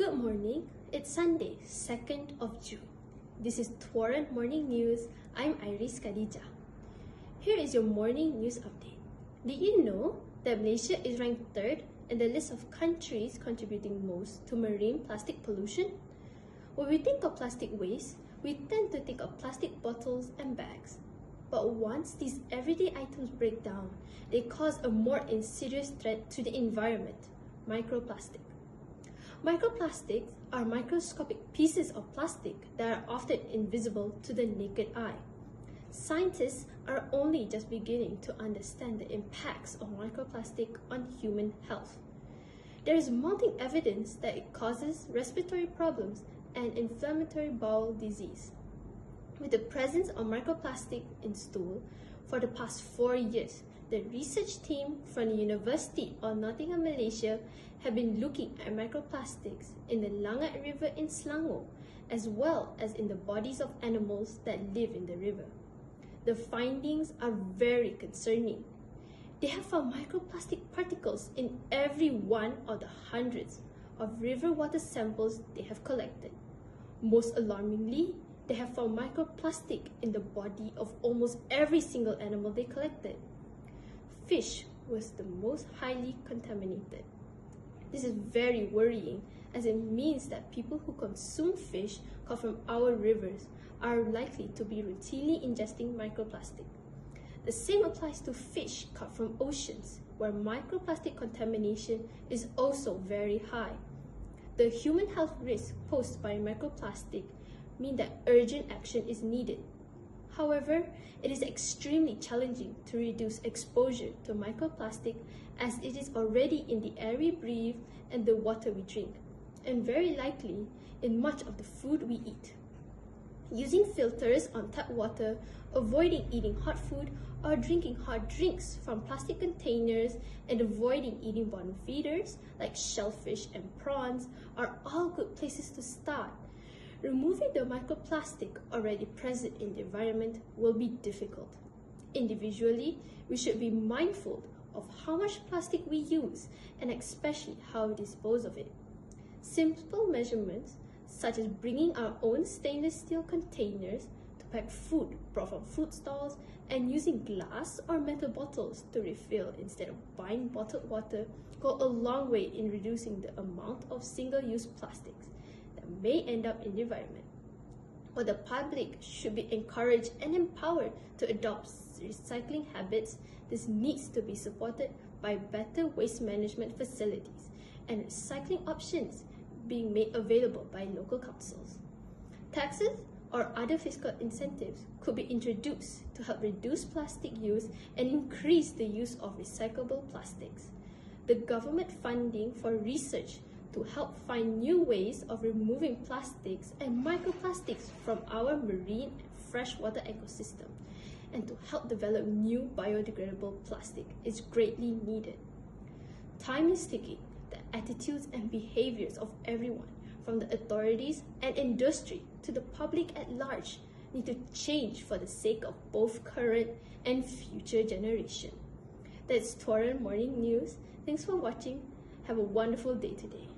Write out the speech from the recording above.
Good morning, it's Sunday, 2nd of June. This is TAMAN Morning News. I'm Khadeeja. Here is your morning news update. Did you know that Malaysia is ranked 3rd in the list of countries contributing most to marine plastic pollution? When we think of plastic waste, we tend to think of plastic bottles and bags. But once these everyday items break down, they cause a more insidious threat to the environment: microplastic. Microplastics are microscopic pieces of plastic that are often invisible to the naked eye. Scientists are only just beginning to understand the impacts of microplastic on human health. There is mounting evidence that it causes respiratory problems and inflammatory bowel disease. With the presence of microplastic in stool for the past 4 years, the research team from the University of Nottingham, Malaysia, have been looking at microplastics in the Langat River in Selangor, as well as in the bodies of animals that live in the river. The findings are very concerning. They have found microplastic particles in every one of the hundreds of river water samples they have collected. Most alarmingly, they have found microplastic in the body of almost every single animal they collected. Fish was the most highly contaminated. This is very worrying, as it means that people who consume fish caught from our rivers are likely to be routinely ingesting microplastic. The same applies to fish caught from oceans, where microplastic contamination is also very high. The human health risks posed by microplastic mean that urgent action is needed. However, it is extremely challenging to reduce exposure to microplastic, as it is already in the air we breathe and the water we drink, and very likely in much of the food we eat. Using filters on tap water, avoiding eating hot food or drinking hot drinks from plastic containers, and avoiding eating bottom feeders like shellfish and prawns are all good places to start. Removing the microplastic already present in the environment will be difficult. Individually, we should be mindful of how much plastic we use and especially how we dispose of it. Simple measurements, such as bringing our own stainless steel containers to pack food brought from food stalls and using glass or metal bottles to refill instead of buying bottled water, go a long way in reducing the amount of single-use plastics that may end up in the environment. While the public should be encouraged and empowered to adopt recycling habits, this needs to be supported by better waste management facilities and recycling options being made available by local councils. Taxes or other fiscal incentives could be introduced to help reduce plastic use and increase the use of recyclable plastics. The government funding for research to help find new ways of removing plastics and microplastics from our marine and freshwater ecosystem, and to help develop new biodegradable plastic is greatly needed. Time is ticking. The attitudes and behaviors of everyone, from the authorities and industry to the public at large, need to change for the sake of both current and future generations. That's TAMAN Morning News. Thanks for watching. Have a wonderful day today.